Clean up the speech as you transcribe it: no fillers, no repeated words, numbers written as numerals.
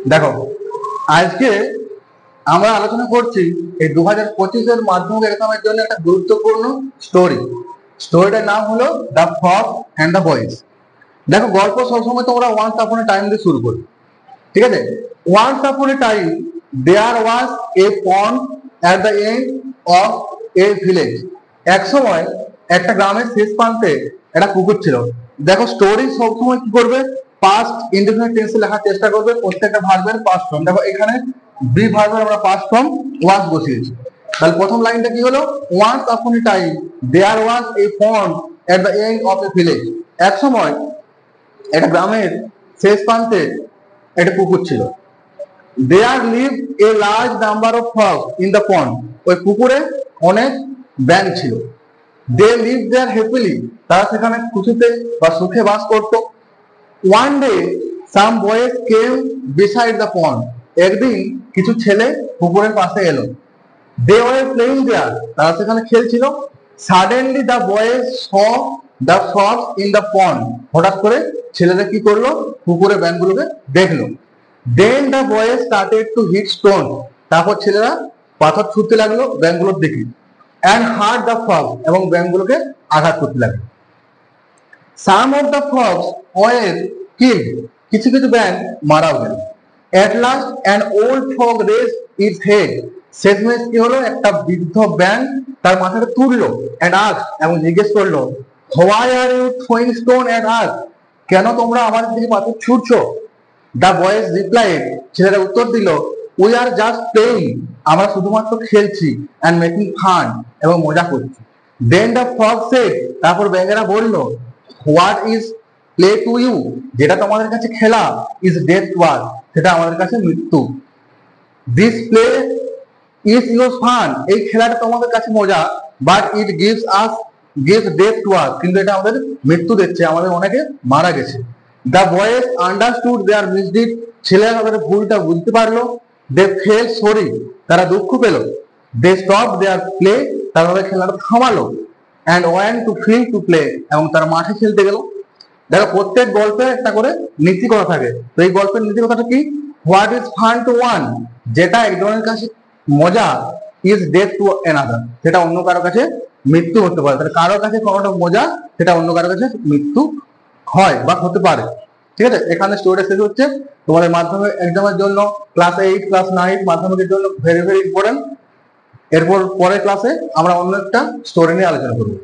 দেখো, আজকে আমরা আলোচনা করছি এই 2025-এর মাধ্যমিক এক্সামের জন্য একটা গুরুত্বপূর্ণ স্টোরিটার নাম হলো the Fox and the boys. দেখো, গল্প সবসময় তোমরা ওয়ান্স আপন এ টাইম দিয়ে শুরু করি, ঠিক আছে? Once upon a time there was a pond at the end of a village. এক সময় একটা গ্রামের শেষ প্রান্তে একটা পুকুর ছিল। দেখো, স্টোরি সবসময় কি করবে, পাস্ট ইনডেফিনিট টেন্সে লেখার চেষ্টা করবে, প্রত্যেকটা ভার্বের পাস্ট ফর্ম। দেখো, এখানে বি ভার্বের আমরা পাস্ট ফর্ম ওয়াজ বসিয়েছি। তাহলে প্রথম লাইনটা কি হলো, once upon a time there was a pond at the end of a village. এক সময় একটা গ্রামের শেষ প্রান্তে একটা পুকুর ছিল। There live a large number of frogs in the pond. ওই পুকুরে অনেক ব্যাঙ ছিল। They live there happily. তারা সেখানে খুশিতে বা সুখে বাস করত। One day some boys came beside the pond. একদিন কিছু ছেলে পুকুরের পাশে এলো। They were playing there. তারা সেখানে খেলছিল। Suddenly the boys saw the frogs in the pond. হঠাৎ করে ছেলেরা কি করলো, পুকুরে ব্যাঙগুলোকে দেখলো। Then the boys started to hit stone. তারপর ছেলেরা পাথর ছুটতে লাগলো ব্যাঙগুলোর দিকে। And hurt the frog. এবং ব্যাঙগুলোকে আঘাত করতে লাগলো। Some of the frogs were killed. কিছু কিছু ব্যাঙ মারাও গেল। At last an old frog raised its head. শেষমেশ কি হলো, একটা বৃদ্ধ ব্যাঙ তার মাথাটা তুললো। অ্যান্ড আস্কড, এবং জিজ্ঞেস করলো, why are you throwing stone at us. কেন তোমরা আমাদের দিকে পাথর ছুটছো? The boys replied. ছেলেরা উত্তর দিল, উই আর জাস্ট প্লেইং। আমরা শুধুমাত্র খেলছি। অ্যান্ড মেকিং ফান, এবং মজা করছি। Then the frog said. তারপর ব্যাঙেরা বলল, what is play to you. যেটা তোমাদের কাছে খেলা, ইজ ডেথ টু আস। সেটা আমাদের কাছে মৃত্যু। This play is your fun. এই খেলাটা তোমাদের কাছে মজা, but it gives death to us. কিন্তু এটা আমাদের মৃত্যু দিচ্ছে, আমাদের অনেকে মারা গেছে। The boys understood their misdeed. ছেলেরা তাদের ভুলটা বুঝতে পারলো। They fell sorry. তারা দুঃখ পেল। They stop their play. তারা তাদের খেলাটা থামালো। And went to field to play. এবং তারা মাঠে খেলতে গেল। দেখো, প্রত্যেক গল্পে একটা করে নীতি কথা থাকে। তো এই গল্পের নীতি কথাটা কি, what is fun to one. যেটা একজনের কাছে মজা, ইজ ডেথ টু অ্যানাদার। সেটা অন্য কারো কাছে মৃত্যু হতে পারে। তাহলে কারোর কাছে কোনোটা মজা, সেটা অন্য কারোর কাছে মৃত্যু হয় বা হতে পারে। ঠিক আছে, এখানে স্টোরিটা শেষ হচ্ছে। তোমাদের মাধ্যমিক এক্সামের জন্য ক্লাস 8 ক্লাস 9 মাধ্যমিকের জন্য ভেরি ভেরি ইম্পর্টেন্ট। এরপর পরের ক্লাসে আমরা অন্য একটা স্টোরি নিয়ে আলোচনা করবো।